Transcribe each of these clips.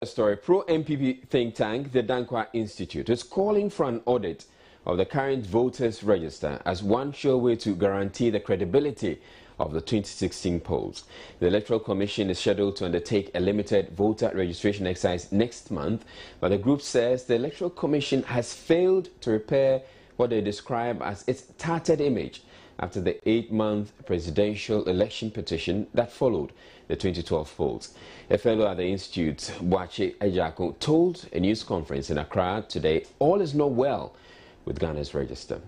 Story. Pro-MPP think tank, the Dankwa Institute, is calling for an audit of the current voters register as one sure way to guarantee the credibility of the 2016 polls. The Electoral Commission is scheduled to undertake a limited voter registration exercise next month, but the group says the Electoral Commission has failed to repair what they describe as its tattered image after the 8-month presidential election petition that followed the 2012 polls. A fellow at the Institute, Boache Ejako, told a news conference in Accra today all is not well with Ghana's register.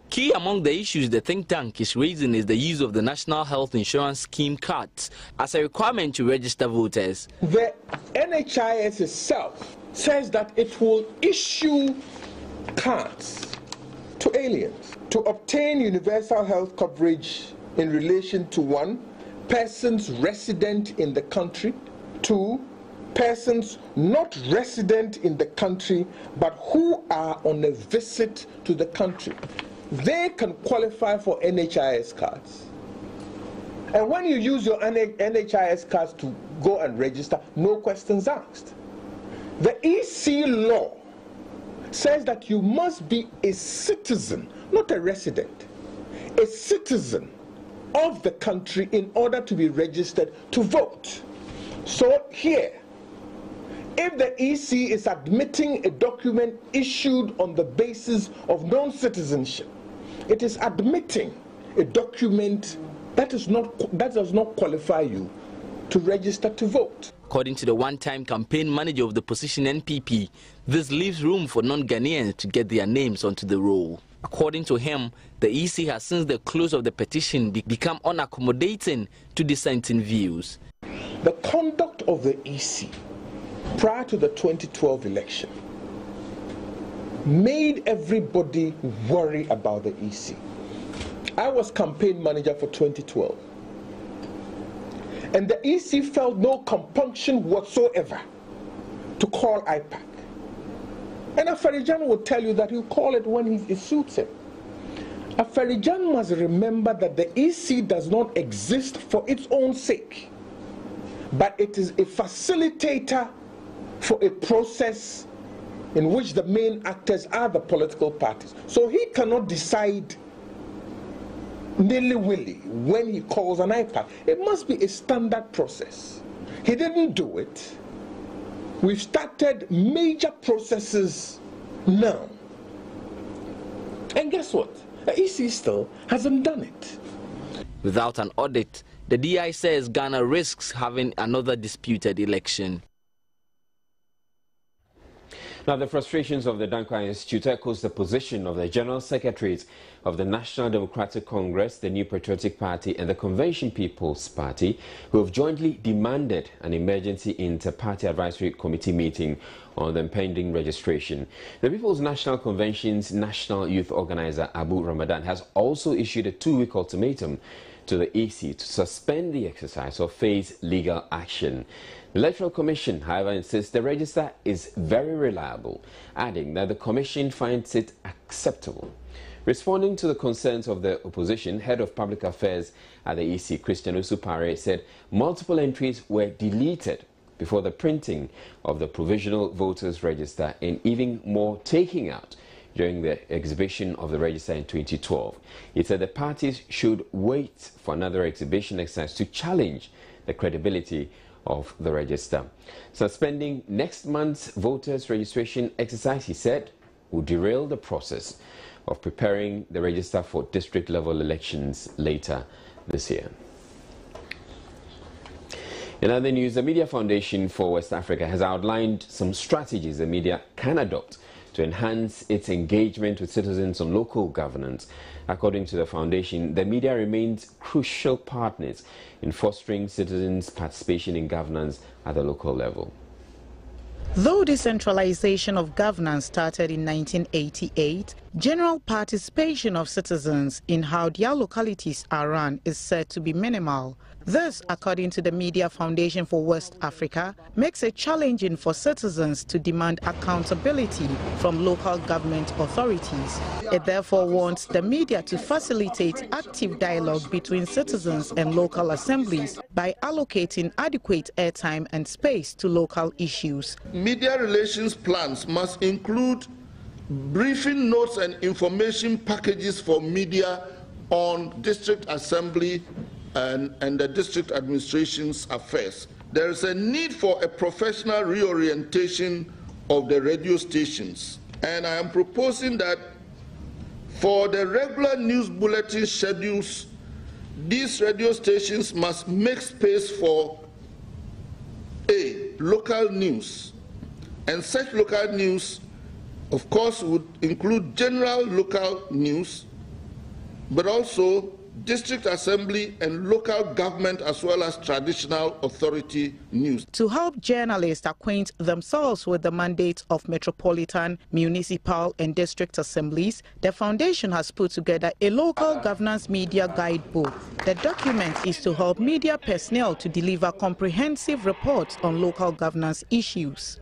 Key among the issues the think tank is raising is the use of the National Health Insurance Scheme cards as a requirement to register voters. The NHIS itself says that it will issue cards to aliens to obtain universal health coverage in relation to 1, persons resident in the country, 2, persons not resident in the country but who are on a visit to the country. They can qualify for NHIS cards. And when you use your NHIS cards to go and register, no questions asked. The EC law says that you must be a citizen, not a resident, a citizen of the country in order to be registered to vote. So here, if the EC is admitting a document issued on the basis of non-citizenship, it is admitting a document that does not qualify you to register to vote. According to the one-time campaign manager of the opposition NPP, this leaves room for non-Ghanaians to get their names onto the roll. According to him, the EC has since the close of the petition become unaccommodating to dissenting views. The conduct of the EC prior to the 2012 election made everybody worry about the EC. I was campaign manager for 2012. And the EC felt no compunction whatsoever to call IPAC. And Afarijan will tell you that he'll call it when it suits him. Afarijan must remember that the EC does not exist for its own sake, but it is a facilitator for a process in which the main actors are the political parties. So he cannot decide nilly-willy when he calls an IPAC. It must be a standard process. He didn't do it. We've started major processes now. And guess what? The EC still hasn't done it. Without an audit, the DI says Ghana risks having another disputed election. Now, the frustrations of the Dankwa Institute echoes the position of the General Secretaries of the National Democratic Congress, the New Patriotic Party and the Convention People's Party, who have jointly demanded an emergency inter-party advisory committee meeting on the impending registration. The People's National Convention's National Youth Organizer, Abu Ramadan, has also issued a 2-week ultimatum to the EC to suspend the exercise or face legal action. The Electoral Commission, however, insists the register is very reliable, adding that the Commission finds it acceptable. Responding to the concerns of the opposition, Head of Public Affairs at the EC, Christian Usupare, said multiple entries were deleted before the printing of the provisional voters register and even more taking out during the exhibition of the register in 2012. He said the parties should wait for another exhibition exercise to challenge the credibility of the register. Suspending next month's voters registration exercise, he said, will derail the process of preparing the register for district level elections later this year. In other news, the Media Foundation for West Africa has outlined some strategies the media can adopt to enhance its engagement with citizens on local governance. According to the foundation, the media remains crucial partners in fostering citizens' participation in governance at the local level. Though decentralization of governance started in 1988, general participation of citizens in how their localities are run is said to be minimal. This, according to the Media Foundation for West Africa, makes it challenging for citizens to demand accountability from local government authorities. It therefore wants the media to facilitate active dialogue between citizens and local assemblies by allocating adequate airtime and space to local issues. Media relations plans must include briefing notes and information packages for media on district assembly and the district administration's affairs. There is a need for a professional reorientation of the radio stations, and I am proposing that for the regular news bulletin schedules, these radio stations must make space for local news, and such local news, of course, would include general local news, but also district assembly and local government as well as traditional authority news. To help journalists acquaint themselves with the mandate of metropolitan, municipal and district assemblies, the foundation has put together a local governance media guidebook. The document is to help media personnel to deliver comprehensive reports on local governance issues.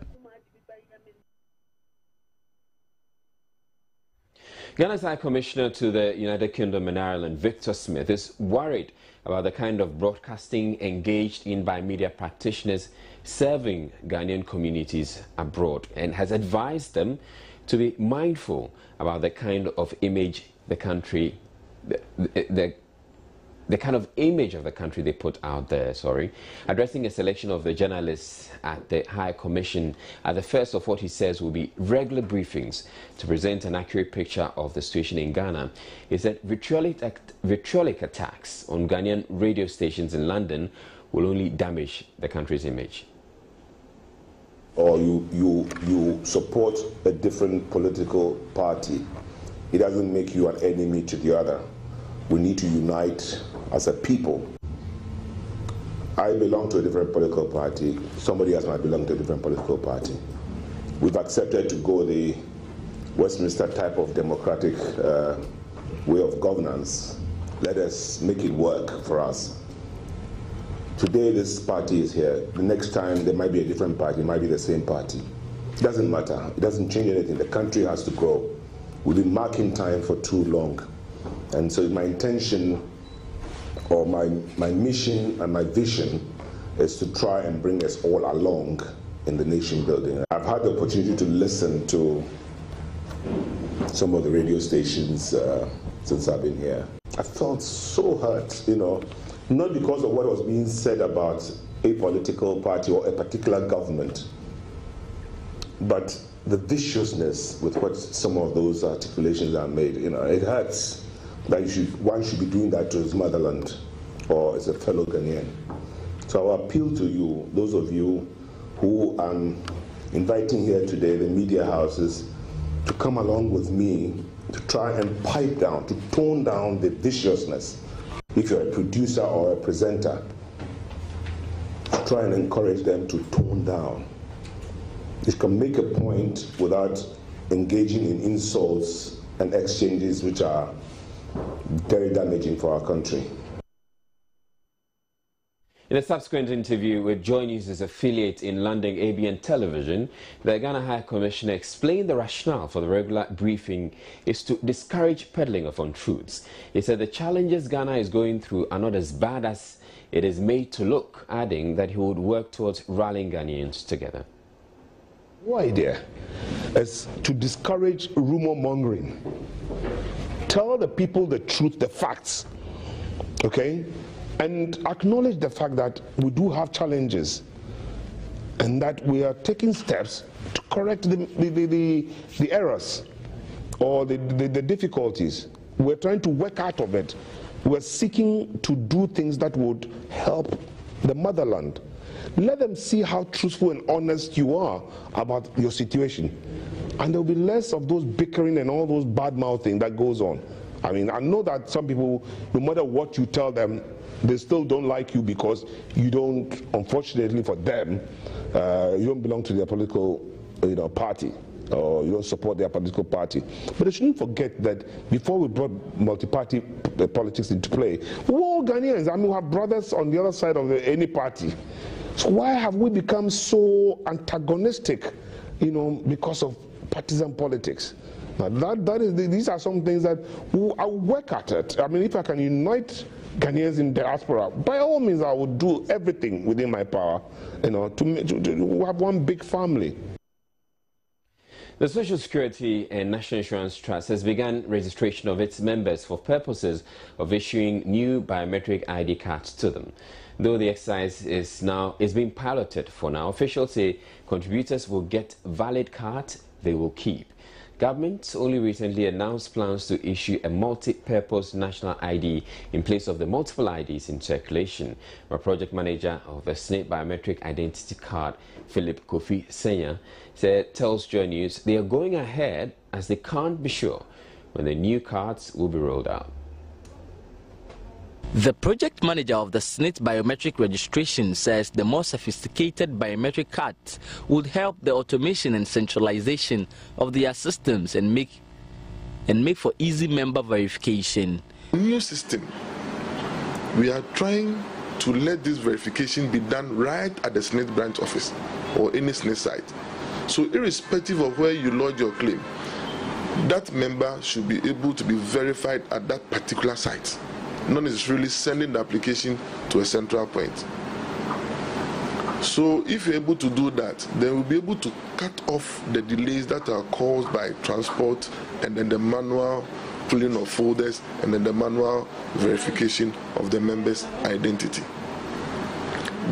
Ghana's High Commissioner to the United Kingdom and Ireland, Victor Smith, is worried about the kind of broadcasting engaged in by media practitioners serving Ghanaian communities abroad, and has advised them to be mindful about the kind of image the country, the kind of image of the country they put out there, Addressing a selection of the journalists at the High Commission, at the first of what he says will be regular briefings to present an accurate picture of the situation in Ghana. He said vitriolic attacks on Ghanaian radio stations in London will only damage the country's image. Or you support a different political party, it doesn't make you an enemy to the other. We need to unite as a people. I belong to a different political party. Somebody else might belong to a different political party. We've accepted to go the Westminster type of democratic way of governance. Let us make it work for us. Today this party is here. The next time there might be a different party, it might be the same party. It doesn't matter. It doesn't change anything. The country has to grow. We've been marking time for too long. And so my intention or my mission and my vision is to try and bring us all along in the nation building. I've had the opportunity to listen to some of the radio stations since I've been here. I felt so hurt, not because of what was being said about a political party or a particular government, but the viciousness with what some of those articulations are made. It hurts that one should be doing that to his motherland or as a fellow Ghanaian. So I appeal to you, those of you who I'm inviting here today, the media houses, to come along with me to try and pipe down, to tone down the viciousness. If you're a producer or a presenter, to try and encourage them to tone down. You can make a point without engaging in insults and exchanges which are very damaging for our country. In a subsequent interview with Joy News' affiliate in London, ABN Television, the Ghana High Commissioner explained the rationale for the regular briefing is to discourage peddling of untruths. He said the challenges Ghana is going through are not as bad as it is made to look, adding that he would work towards rallying Ghanaians together. Your idea is to discourage rumor mongering. Tell the people the truth, the facts, okay? And acknowledge the fact that we do have challenges and that we are taking steps to correct the errors or the difficulties. We're trying to work out of it. We're seeking to do things that would help the motherland. Let them see how truthful and honest you are about your situation. And there'll be less of those bickering and all those bad-mouthing that goes on. I mean, I know that some people, no matter what you tell them, they still don't like you because you don't, unfortunately for them, you don't belong to their political party. or you don't support their political party. But they shouldn't forget that before we brought multi-party politics into play, we're all Ghanaians. I mean, we have brothers on the other side of any party. So why have we become so antagonistic, you know, because of partisan politics? Now these are some things that I'll work at it. I mean, if I can unite Ghanaians in diaspora, by all means, I will do everything within my power, you know, to have one big family. The Social Security and National Insurance Trust has begun registration of its members for purposes of issuing new biometric ID cards to them. Though the exercise is being piloted for now, officials say contributors will get valid cards they will keep. Government only recently announced plans to issue a multi-purpose national ID in place of the multiple IDs in circulation. A project manager of the SNP Biometric Identity Card, Philip Kofi Senya, tells Joy News they are going ahead as they can't be sure when the new cards will be rolled out. The project manager of the SNP biometric registration says the more sophisticated biometric cards would help the automation and centralization of their systems and make for easy member verification. New system, we are trying to let this verification be done right at the SNP branch office or any SNP site. So irrespective of where you lodge your claim, that member should be able to be verified at that particular site, not necessarily sending the application to a central point. So if you're able to do that, then we'll be able to cut off the delays that are caused by transport and then the manual pulling of folders and then the manual verification of the member's identity.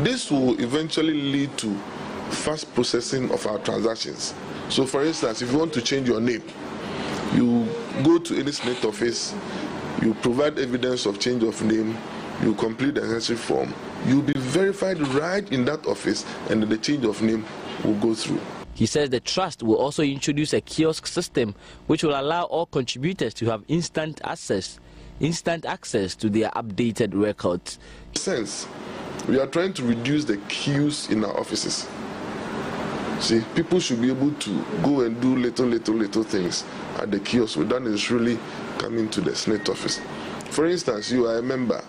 This will eventually lead to fast processing of our transactions. So for instance, if you want to change your name, you go to any SNP office, you provide evidence of change of name, you complete the necessary form, you'll be verified right in that office and the change of name will go through. He says the trust will also introduce a kiosk system which will allow all contributors to have instant access to their updated records. Since we are trying to reduce the queues in our offices. See, people should be able to go and do little things at the kiosk without necessarily coming to the SNP office. For instance, you are a member.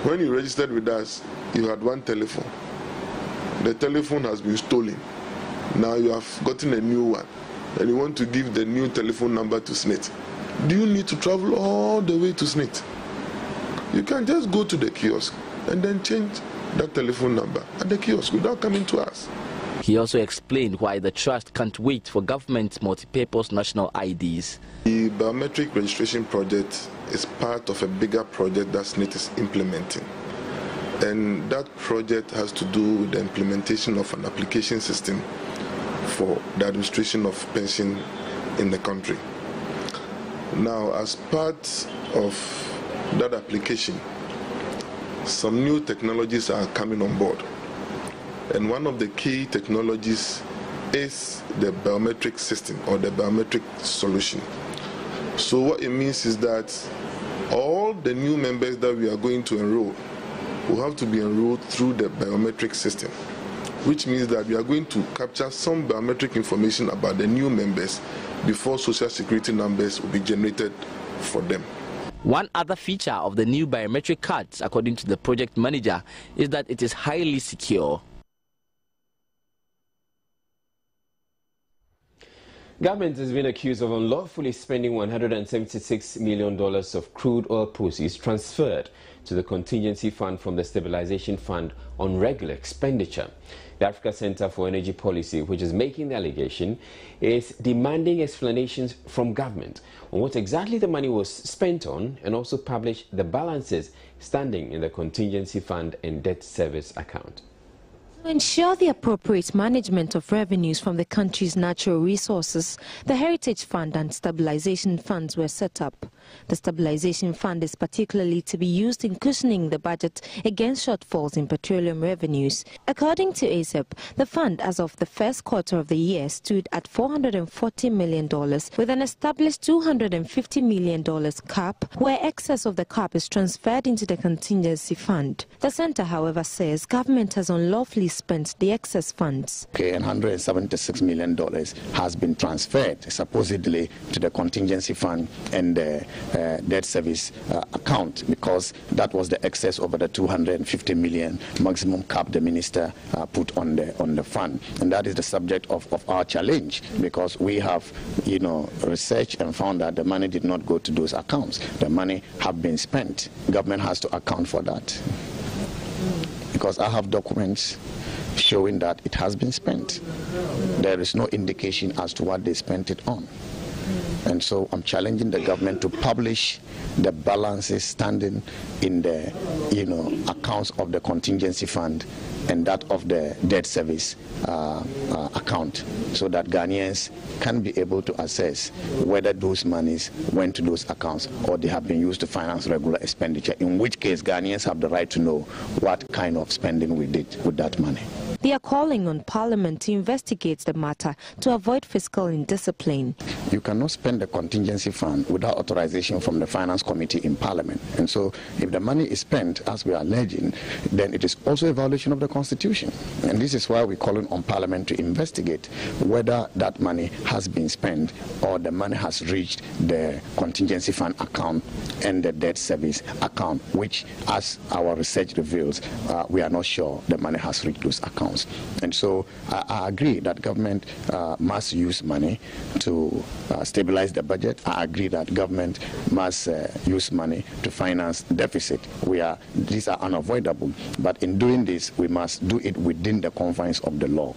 When you registered with us, you had one telephone. The telephone has been stolen. Now you have gotten a new one, and you want to give the new telephone number to SNP. Do you need to travel all the way to SNP? You can just go to the kiosk and then change that telephone number at the kiosk without coming to us. He also explained why the trust can't wait for government's multi-purpose national IDs. The biometric registration project is part of a bigger project that SNP is implementing. And that project has to do with the implementation of an application system for the administration of pension in the country. Now, as part of that application, some new technologies are coming on board. And one of the key technologies is the biometric system or the biometric solution. So what it means is that all the new members that we are going to enroll will have to be enrolled through the biometric system, which means that we are going to capture some biometric information about the new members before social security numbers will be generated for them. One other feature of the new biometric cards, according to the project manager, is that it is highly secure. Government has been accused of unlawfully spending $176 million of crude oil proceeds transferred to the contingency fund from the stabilization fund on regular expenditure. The Africa Center for Energy Policy, which is making the allegation, is demanding explanations from government on what exactly the money was spent on and also publish the balances standing in the contingency fund and debt service account. To ensure the appropriate management of revenues from the country's natural resources, the Heritage Fund and Stabilization Funds were set up. The stabilization fund is particularly to be used in cushioning the budget against shortfalls in petroleum revenues. According to ASEP, the fund as of the first quarter of the year stood at $440 million with an established $250 million cap, where excess of the cap is transferred into the contingency fund. The centre, however, says government has unlawfully spent the excess funds. Okay, and $176 million has been transferred supposedly to the contingency fund and the debt service account, because that was the excess over the $250 million maximum cap the minister put on the fund. And that is the subject of our challenge, because we have, researched and found that the money did not go to those accounts. The money have been spent. Government has to account for that, because I have documents showing that it has been spent. There is no indication as to what they spent it on. And so I'm challenging the government to publish the balances standing in the accounts of the contingency fund and that of the debt service account, so that Ghanaians can be able to assess whether those monies went to those accounts or they have been used to finance regular expenditure, in which case Ghanaians have the right to know what kind of spending we did with that money. They are calling on Parliament to investigate the matter to avoid fiscal indiscipline. You cannot spend the contingency fund without authorization from the Finance Committee in Parliament. And so if the money is spent, as we are alleging, then it is also a violation of the Constitution. And this is why we're calling on Parliament to investigate whether that money has been spent or the money has reached the contingency fund account and the debt service account, which, as our research reveals, we are not sure the money has reached those accounts. And so I agree that government must use money to stabilize the budget. I agree that government must use money to finance deficit. These are unavoidable, but in doing this, we must do it within the confines of the law.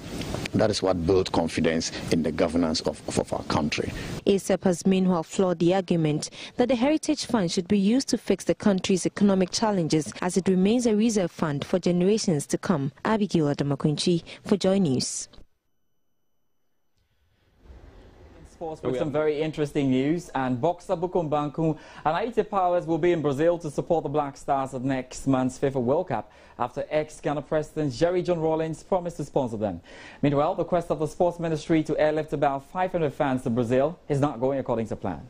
That is what builds confidence in the governance of our country. ASEP has meanwhile floored the argument that the Heritage Fund should be used to fix the country's economic challenges, as it remains a reserve fund for generations to come. Abigail Adamakunchi for Joy News. Sports with some very interesting news, and boxer Bukum Banku and Aite Powers will be in Brazil to support the Black Stars at next month's FIFA World Cup after ex-Ghana President Jerry John Rawlings promised to sponsor them. Meanwhile, the quest of the Sports Ministry to airlift about 500 fans to Brazil is not going according to plan.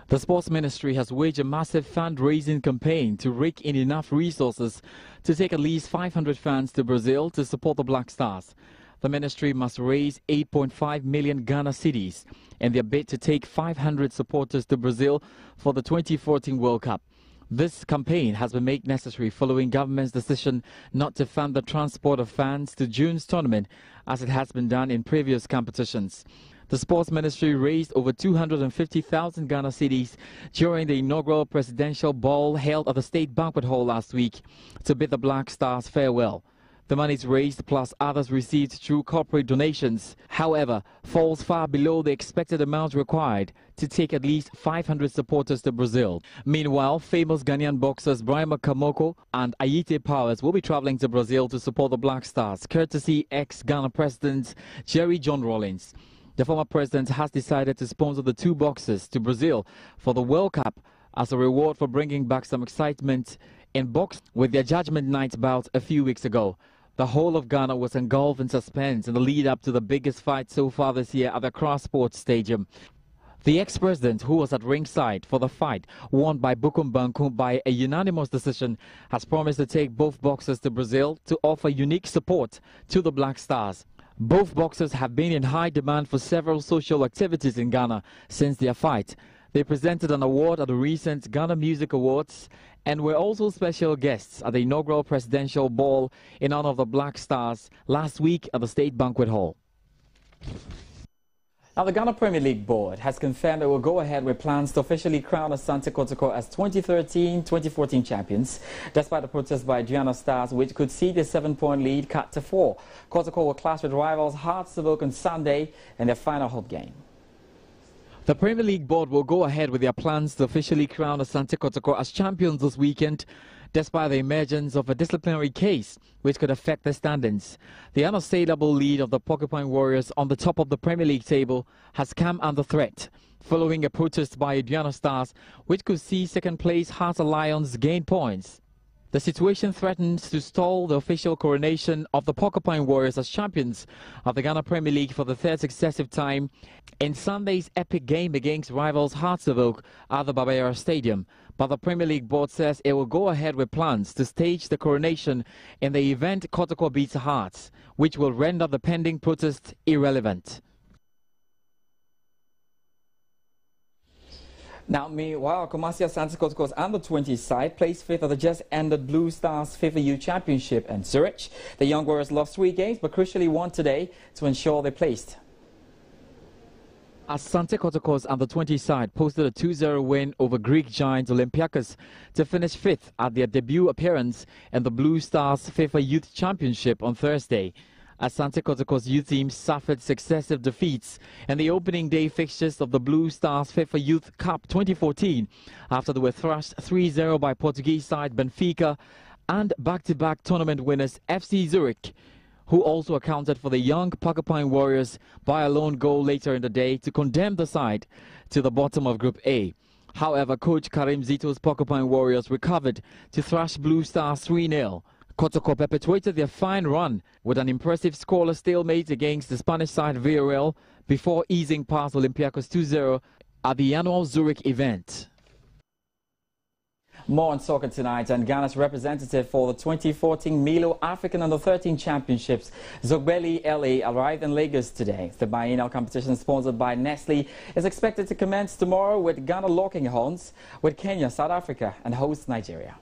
The Sports Ministry has waged a massive fundraising campaign to rake in enough resources to take at least 500 fans to Brazil to support the Black Stars. The ministry must raise 8.5 million Ghana cedis in their bid to take 500 supporters to Brazil for the 2014 World Cup. This campaign has been made necessary following government's decision not to fund the transport of fans to June's tournament, as it has been done in previous competitions. The Sports Ministry raised over 250,000 Ghana cedis during the inaugural presidential ball held at the State Banquet Hall last week to bid the Black Stars farewell. The monies raised plus others received through corporate donations, however, falls far below the expected amount required to take at least 500 supporters to Brazil. Meanwhile, famous Ghanaian boxers Brian Makamoko and Aite Powers will be traveling to Brazil to support the Black Stars, courtesy ex-Ghana President Jerry John Rawlings. The former president has decided to sponsor the two boxers to Brazil for the World Cup as a reward for bringing back some excitement in boxing with their Judgment Night bout a few weeks ago. The whole of Ghana was engulfed in suspense in the lead up to the biggest fight so far this year at the Cross Sports Stadium. The ex-president, who was at ringside for the fight won by Bukum Banku by a unanimous decision, has promised to take both boxers to Brazil to offer unique support to the Black Stars. Both boxers have been in high demand for several social activities in Ghana since their fight. They presented an award at the recent Ghana Music Awards and were also special guests at the inaugural presidential ball in honor of the Black Stars last week at the State Banquet Hall. Now, the Ghana Premier League Board has confirmed it will go ahead with plans to officially crown Asante Kotoko as 2013-2014 champions, despite the protest by Gianna Stars, which could see the 7-point lead cut to 4. Kotoko will clash with rivals Hearts of Oak on Sunday in their final home game. The Premier League board will go ahead with their plans to officially crown Asante Kotoko as champions this weekend, despite the emergence of a disciplinary case which could affect their standings. The unassailable lead of the Porcupine Warriors on the top of the Premier League table has come under threat, following a protest by Aduana Stars, which could see second-place Hearts Lions gain points. The situation threatens to stall the official coronation of the Porcupine Warriors as champions of the Ghana Premier League for the third successive time in Sunday's epic game against rivals Hearts of Oak at the Babayara Stadium. But the Premier League board says it will go ahead with plans to stage the coronation in the event Kotoko beats Hearts, which will render the pending protest irrelevant. Now, meanwhile, Kumasi Asante Kotoko's under-20 side placed fifth at the just-ended Blue Stars FIFA Youth Championship in Zurich. The Young Warriors lost 3 games, but crucially won today to ensure they placed. Asante Kotoko's under-20 side posted a 2-0 win over Greek giant Olympiacos to finish fifth at their debut appearance in the Blue Stars FIFA Youth Championship on Thursday. Asante Kotoko's youth team suffered successive defeats in the opening day fixtures of the Blue Stars FIFA Youth Cup 2014 after they were thrashed 3-0 by Portuguese side Benfica and back-to-back tournament winners FC Zurich, who also accounted for the young Porcupine Warriors by a lone goal later in the day to condemn the side to the bottom of Group A. However, coach Karim Zito's Porcupine Warriors recovered to thrash Blue Stars 3-0. Kotoko perpetuated their fine run with an impressive scoreless stalemate against the Spanish side Villarreal before easing past Olympiacos 2-0 at the annual Zurich event. More on soccer tonight, and Ghana's representative for the 2014 Milo African Under-13 Championships, Zogbeli LA, arrived in Lagos today. The biennial competition, sponsored by Nestle, is expected to commence tomorrow with Ghana locking horns with Kenya, South Africa and host Nigeria.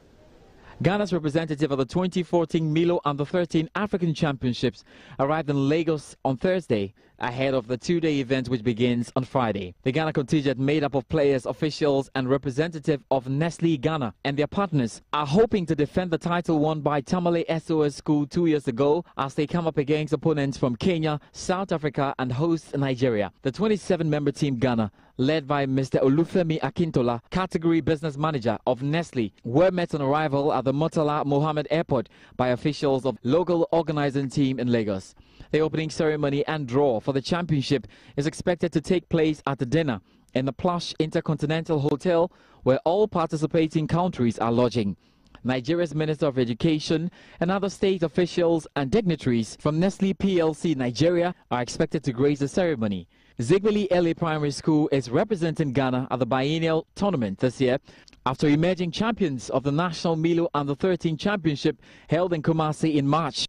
Ghana's representative of the 2014 Milo Under-13 African Championships arrived in Lagos on Thursday ahead of the 2-day event which begins on Friday. The Ghana contingent, made up of players, officials and representative of Nestle Ghana and their partners, are hoping to defend the title won by Tamale SOS School 2 years ago as they come up against opponents from Kenya, South Africa and host Nigeria. The 27-member team Ghana, led by Mr. Olufemi Akintola, category business manager of Nestle, were met on arrival at the Murtala Mohammed Airport by officials of local organizing team in Lagos. The opening ceremony and draw for the championship is expected to take place at the dinner in the plush Intercontinental Hotel, where all participating countries are lodging. Nigeria's Minister of Education and other state officials and dignitaries from Nestle PLC Nigeria are expected to grace the ceremony. Zigbeli LA Primary School is representing Ghana at the biennial tournament this year after emerging champions of the National Milo Under-13 Championship held in Kumasi in March.